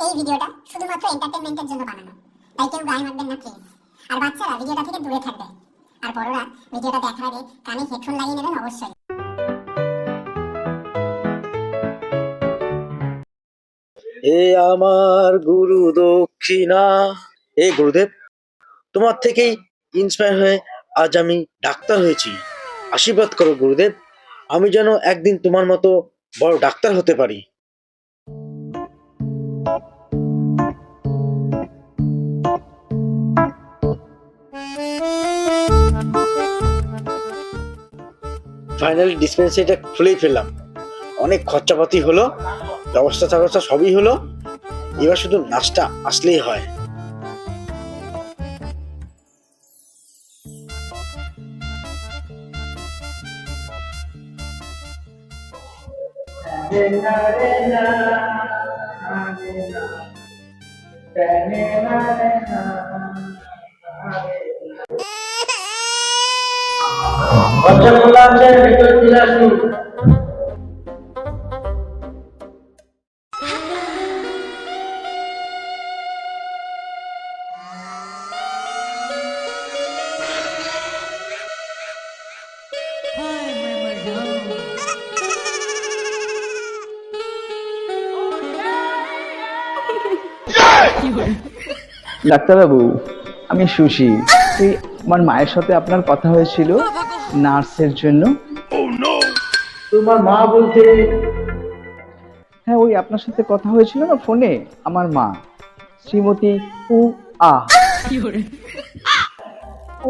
এই ভিডিওটা শুধুমাত্র এন্টারটেইনমেন্টের জন্য বানানো, তাই কেউ গায়ে মারবেন না প্লিজ। আর বাচ্চারা ভিডিওটা থেকে দূরে থাকবে, আর বড়রা ভিডিওটা দেখার আগে কানে হেডফোন লাগিয়ে নেবেন অবশ্যই। এ আমার গুরু দক্ষিণা। এ গুরুদেব, তোমার থেকেই ইন্সপায়ার হয়ে আজ আমি ডাক্তার হয়েছি। আশীর্বাদ করো গুরুদেব, আমি যেন একদিন তোমার মতো বড় ডাক্তার হতে পারি। ফাইনালি ডিসপেন্সারিটা খুলেই ফেললাম। অনেক খরচাপাতি হলো, ব্যবস্থা টবস্থা সবই হলো, এবার শুধু নাচটা আসলেই হয়। বাচ্চাগুলো আছে ভিতরে চলে আসুন। ডাক্তারবাবু, আমি সুশি। আমার মায়ের সাথে আপনার কথা হয়েছিল নার্সের জন্য। তোমার মা বলতে? হ্যাঁ, ওই আপনার সাথে কথা হয়েছিল না ফোনে, আমার মা শ্রীমতী উ আ।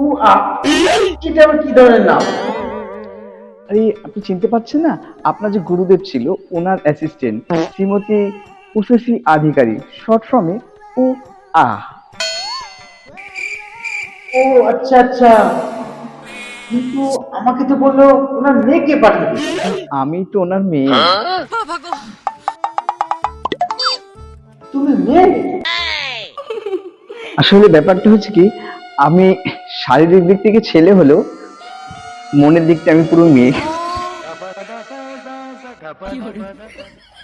উ আ? এটা আবার কি ধরনের নাম? আরে আপনি চিনতে পারছেন না? আপনার যে গুরুদেব ছিল ওনার অ্যাসিস্ট্যান্ট শ্রীমতী উষসী আধিকারিক, শর্ট ফর্মে উ আ। ও আচ্ছা আচ্ছা, কিন্তু আমাকে তো বললো ওনার মেয়েকে পাঠাবে। আমি তো ওনার মেয়ে। তুমি মেয়ে? আসলে ব্যাপারটা হচ্ছে কি, আমি শারীরিক দিক থেকে ছেলে হলেও মনের দিকটা আমি পুরো মেয়ে।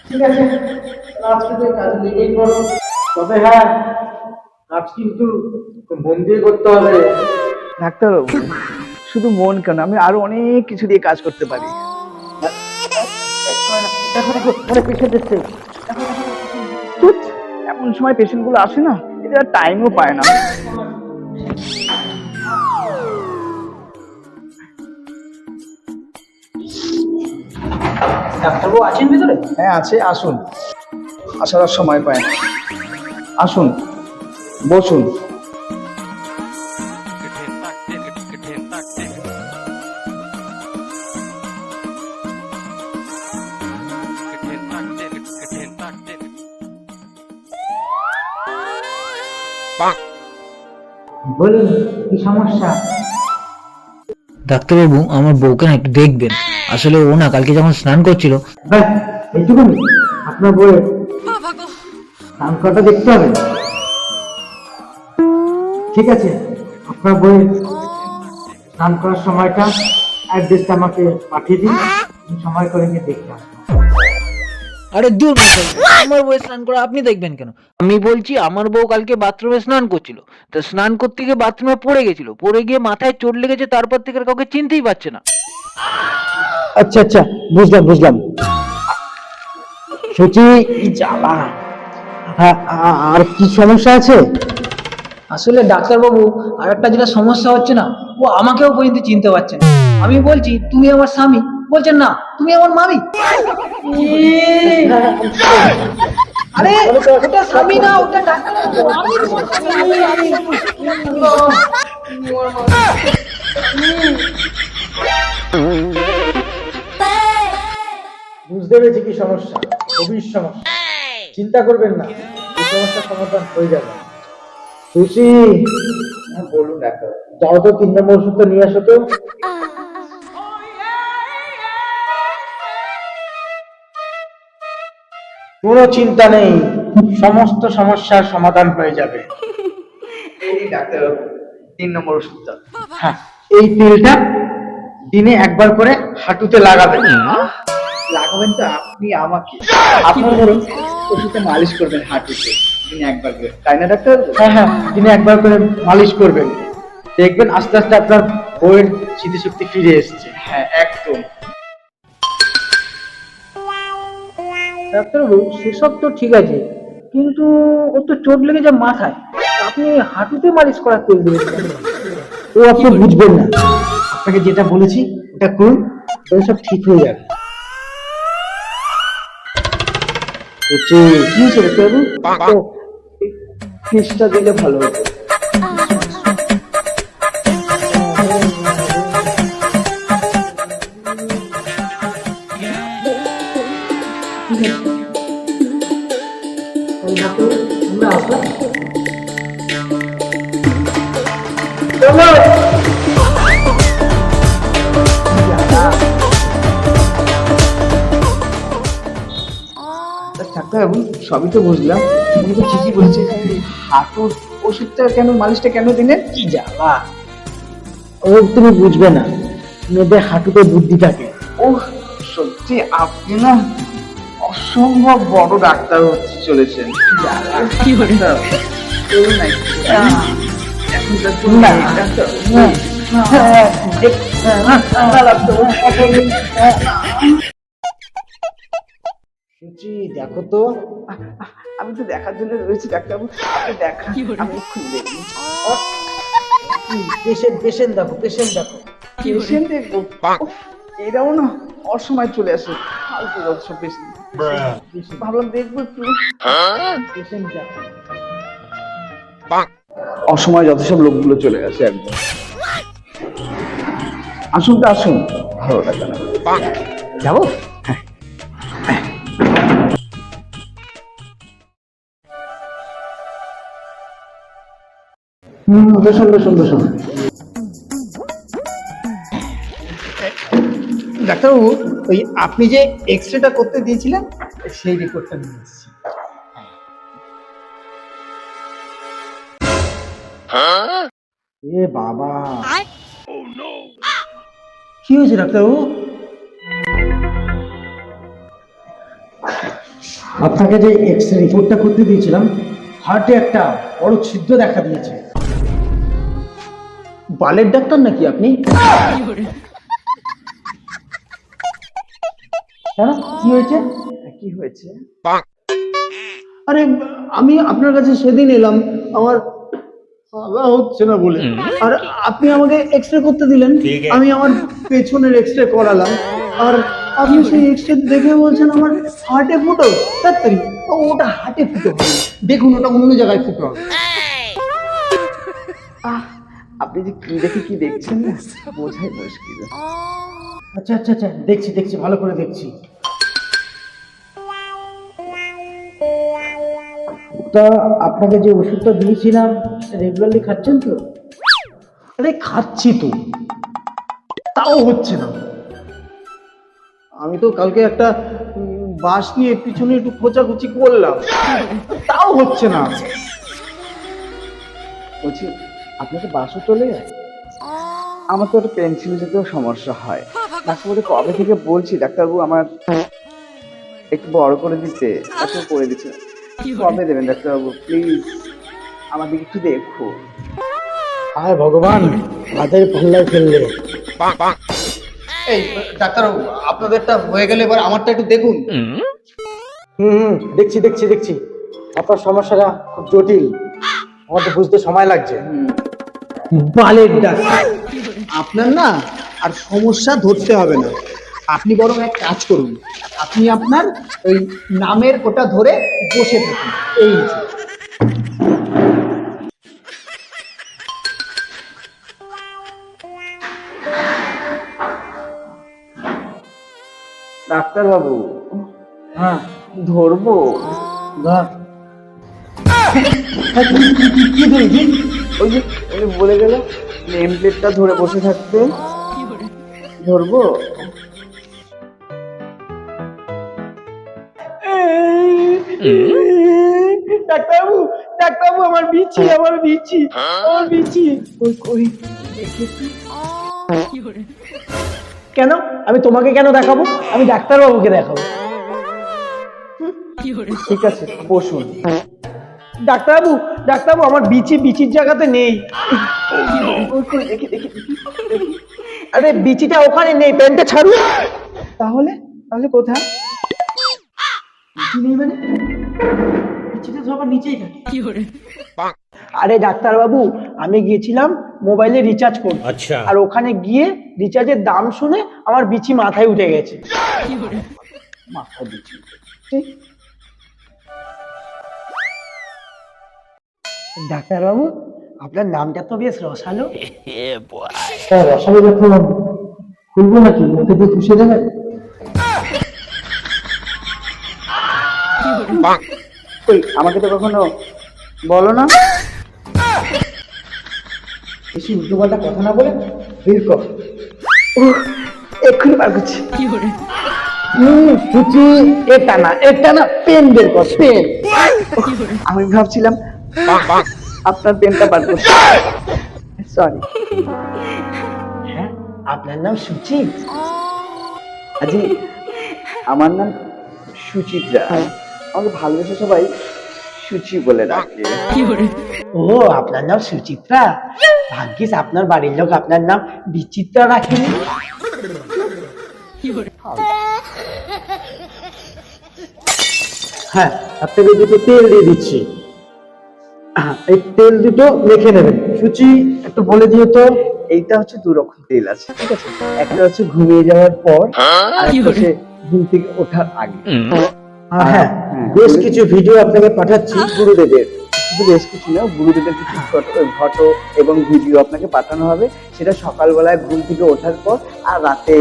ঠিক আছে, আজকে কাজে লেগেই পড়ো। তবে হ্যাঁ, কাজ কিন্তু মন দিয়ে করতে হবে। ডাক্তারবাবু, শুধু মন কেন, আমি আরো অনেক কিছু দিয়ে কাজ করতে পারি। দেখো দেখো, অনেক পেশেন্ট এসছে। ধুৎ, এমন সময় পেশেন্ট গুলো আসে না, এদের টাইমও পায় না। ডাক্তারবাবু আছেন ভিতরে? হ্যাঁ আছে, আসুন। আসার আর সময় পায় না। আসুন, বসুন। বলুন, কি সমস্যা? ডাক্তারবাবু, আমার বউকে না একটু দেখবেন। আসলে ও না কালকে যখন স্নান করছিল। এইটুকুনি আপনার বইয়ের স্নান করাটা দেখতে হবে। ঠিক আছে, আপনার বইয়ের স্নান করার সময়টা অ্যাড্রেসটা আমাকে পাঠিয়ে দিন, আমি সময় করে গিয়ে দেখতে আসবো। আরে দূর মশাই, আমার বউ স্নান করে আপনি দেখবেন কেন? আমি বলছি আমার বউ কালকে বাথরুমে স্নান করছিল, তো স্নান করতে গিয়ে বাথরুমে পড়ে গেছিল, পড়ে গিয়ে মাথায় চোট লেগেছে, তারপর থেকে আর কাউকে চিনতেই পারছে না। আচ্ছা আচ্ছা, বুঝলাম বুঝলাম। সত্যি কি জ্বালা। হ্যাঁ, আর কি সমস্যা আছে? আসলে ডাক্তারবাবু, আর একটা যেটা সমস্যা হচ্ছে না, ও আমাকেও পর্যন্ত চিনতে পারছে না। আমি বলছি তুমি আমার স্বামী, বলছেন না তুমি আমার মামি। আরে ওটা স্বামী না, ওটা ডাক্তার। বুঝতে পেরেছি কি সমস্যা, গভীর সমস্যা। চিন্তা করবেন না, এই সমস্যার সমাধান হয়ে যাবে। সুশি, বলুন ডাক্তার। যাও তো 3 নম্বর ওষুধটা নিয়ে আসো তো। কোনো চিন্তা নেই, সমস্ত সমস্যার সমাধান হয়ে যাবে। এই ডাক্তার, 3 নম্বর ওষুধটা। হ্যাঁ, এই তেলটা দিনে একবার করে হাঁটুতে লাগাবেন। লাগাবেন তো আপনি আমাকে? আপনার ধরুন ওষুধে মালিশ করবেন হাঁটুতে দিনে একবার করে, তাই না ডাক্তার? হ্যাঁ হ্যাঁ, দিনে একবার করে মালিশ করবেন, দেখবেন আস্তে আস্তে আপনার বউয়ের স্মৃতিশক্তি ফিরে এসছে। হ্যাঁ একদম। ডাক্তারবাবু সেসব তো ঠিক আছে, কিন্তু ও তো চোট লেগে যায় মাথায়, আপনি হাঁটুতে মালিশ করার তেল দিলেন কেন? ও আপনি বুঝবেন না, আপনাকে যেটা বলেছি ওটা করুন, তাহলে সব ঠিক হয়ে যাবে। হচ্ছে কি হয়েছে ডাক্তারবাবু? ও, ফিসটা দিলে ভালো হতো। আমরা আসলাম। ডাক্তারবাবু সবই তো বুঝলাম, উনি তো ঠিকই বলছে, হাঁটুর ওষুধটা কেন, মালিশটা কেন দিলেন? কি জ্বালা, ও তুমি বুঝবে না, মেয়েদের হাঁটুতে বুদ্ধি থাকে। ও সত্যি আপনি না অসম্ভব বড় ডাক্তার হতে চলেছেন। কি হলো না এখন না, ডাক্তার সুচি দেখো তো, আমি তো দেখার জন্য রয়েছি ডাক্তারবাবু, আপনি দেখা, আমি এক্ষুনি দেখবো। পেশেন্ট দেখো, পেশেন্ট দেখো। পেশেন্ট দেখবো? উফ, এরাও না অসময় চলে আসে, ফালতু যত পেশেন্ট। ভাবলাম দেখবো একটু। পেশেন্ট দেখো। অসময় যত সব লোকগুলো চলে আসে একদম। আসুন তো আসুন, ভালো লাগে না। যাবো? বসুন বসুন বসুন। ডাক্তারবাবু, ওই আপনি যে এক্সরেটা করতে দিয়েছিলেন সেই রিপোর্টটা নিয়ে এসেছি। এ বাবা, কি হয়েছে ডাক্তারবাবু? আপনাকে যে এক্সরে রিপোর্টটা করতে দিয়েছিলাম, হার্টে একটা বড় ছিদ্র দেখা দিয়েছে। বালের ডাক্তার নাকি আপনি? হ্যাঁ, কি হয়েছে? কি হয়েছে? আরে আমি আপনার কাছে সেদিন এলাম আমার ভালো হচ্ছে না বলে, আর আপনি আমাকে এক্সরে করতে দিলেন, আমি আমার পেছনের এক্সরে করালাম, আর আপনি সেই এক্সরে দেখে বলছেন আমার হার্টে ফুটো। তাড়াতাড়ি ওটা হার্টে ফুটো হবে, দেখুন ওটা অন্য জায়গায় ফুটো হবে। আপনি যে কি দেখে কি দেখছেন না, বোঝাই মুশকিল। আচ্ছা আচ্ছা আচ্ছা, দেখছি দেখছি, ভালো করে দেখছি। তা আপনাকে যে ওষুধটা দিয়েছিলাম রেগুলারলি খাচ্ছেন তো? আরে খাচ্ছি তো, তাও হচ্ছে না। আমি তো কালকে একটা বাঁশ নিয়ে পিছনে একটু খোঁচাখুচি করলাম, তাও হচ্ছে না। বলছি আপনাকে বাসও চলে যায়? আমার তো একটা পেন্সিল যেতেও সমস্যা হয়। ডাক্তারবাবু কবে থেকে বলছি ডাক্তারবাবু আমার একটু বড় করে দিতে, একটু করে দিচ্ছে। কবে দেবেন ডাক্তারবাবু? প্লিজ আমার দিকে একটু দেখুন। হায় ভগবান, হাতের পাল্লায় ফেললে। এই ডাক্তারবাবু, আপনাদেরটা হয়ে গেলে এবার আমারটা একটু দেখুন। দেখছি দেখছি দেখছি। আপনার সমস্যাটা খুব জটিল, আমার তো বুঝতে সময় লাগছে। বালের ডাক্তার, আপনার না আর সমস্যা ধরতে হবে না, আপনি বরং এক কাজ করুন, আপনি আপনার ওই নামের ওটা ধরে বসে থাকুন। এই যে। ডাক্তারবাবু হ্যাঁ, ধরবো? ধর। কি ধরেছি? ওই যে উনি বলে গেল নেম প্লেটটা ধরে বসে থাকতে, ধরবো? ডাক্তারবাবু, ডাক্তারবাবু, আমার বিচি, আমার বিচি, আমার বিচি। ওই ওই দেখি একটু। কেন? আমি তোমাকে কেন দেখাবো? আমি ডাক্তারবাবুকে দেখাবো। ঠিক আছে, বসুন। ডাক্তারবাবু, ডাক্তারবাবু, আমার বিচির জায়গাতে নেই। ওই কই, দেখি দেখি দেখি। আরে বিচিটা ওখানে নেই, প্যান্টটা ছাড়ুন। তাহলে তাহলে কোথায়? বিচি নেই মানে? বিচিটা তো আবার নিচেই থাকে। আরে ডাক্তারবাবু, আমি গিয়েছিলাম মোবাইলে রিচার্জ করতে, আর ওখানে গিয়ে রিচার্জের দাম শুনে আমার বিচি মাথায় উঠে গেছে। মাথা দিচ্ছি। ডাক্তারবাবু, আপনার নামটা তো বেশ রসালো। হ্যাঁ, রসালো ডাক্তারবাবু। খুলবো নাকি, মুখে দিয়ে চুষে দেবেন? কই, আমাকে তো কখনো বলো না। বেশি উল্টোপাল্টা কথা না বলে বের কর। এক্ষুনি বার করছি। সুচি, এটা না, পেন বের কর, পেন। আমি ভাবছিলাম আপনার পেনটা বার করতে। সরি। হ্যাঁ, আপনার নাম সুচি? আজি, আমার নাম সুচিত্রা। আমাকে ভালোবেসে সবাই সুচি বলে ডাকে। ও, আপনার নাম সুচিত্রা। ভাগ্যিস আপনার বাড়ির লোক আপনার নাম বিচিত্রা রাখেনি। হ্যাঁ, আপনাকে দুটো তেল দিয়ে দিচ্ছি। এই তেল দুটো মেখে নেবেন। সুচি, একটু বলে দিও তো। এইটা হচ্ছে দু রকম তেল আছে, ঠিক আছে? একটা হচ্ছে ঘুমিয়ে যাওয়ার পর, আর একটা হচ্ছে ঘুম থেকে ওঠার আগে। হ্যাঁ, বেশ কিছু ভিডিও আপনাকে পাঠাচ্ছি গুরুদেবের, শুধু বেশ কিছু না, গুরুদেবের কিছু ফটো এবং ভিডিও আপনাকে পাঠানো হবে। সেটা সকালবেলায় ঘুম থেকে ওঠার পর আর রাতে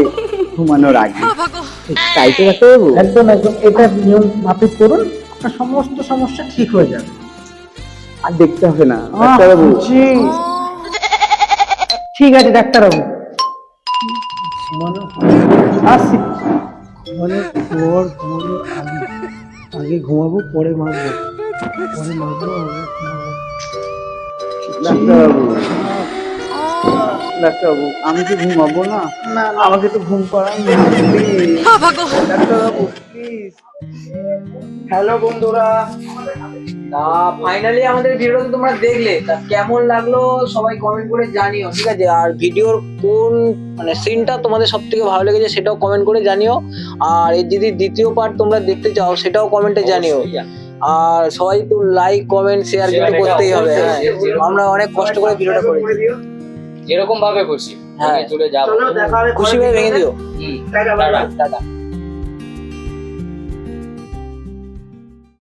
ঘুমানোর আগে। তাই তো ডাক্তারবাবু? একদম একদম, এটা নিয়ম মাফিক করুন, আপনার সমস্ত সমস্যা ঠিক হয়ে যাবে। আর দেখতে হবে না ডাক্তারবাবু। ঠিক আছে ডাক্তারবাবু, ঘুমানো আসছি। ঘুমানোর পর, ঘুমানোর আগে, আগে ঘুমাবো, পরে মারবো, পরে মারবো, আগে ঘুমাবো। ডাক্তারবাবু, ডাক্তারবাবু, আমি তো ঘুমাবো না। না, আমাকে তো ঘুম পাড়ান না, প্লিজ ডাক্তারবাবু, প্লিজ। হ্যালো বন্ধুরা, তা ফাইনালি আমাদের ভিডিওটা তোমরা দেখলে, তা কেমন লাগলো সবাই কমেন্ট করে জানিও, ঠিক আছে? আর ভিডিওর কোন মানে সিনটা তোমাদের সব থেকে ভালো লেগেছে সেটাও কমেন্ট করে জানিও। আর এর যদি দ্বিতীয় পার্ট তোমরা দেখতে চাও সেটাও কমেন্টে জানিও। আর সবাই একটু লাইক কমেন্ট শেয়ার কিন্তু করতেই হবে। হ্যাঁ, আমরা অনেক কষ্ট করে ভিডিওটা করেছি, যেরকম ভাবে খুশি হ্যাঁ চলে যাবো, চলো, দেখা হবে। খুশি হয়ে ভেঙে দিও। টাটা। টাটা।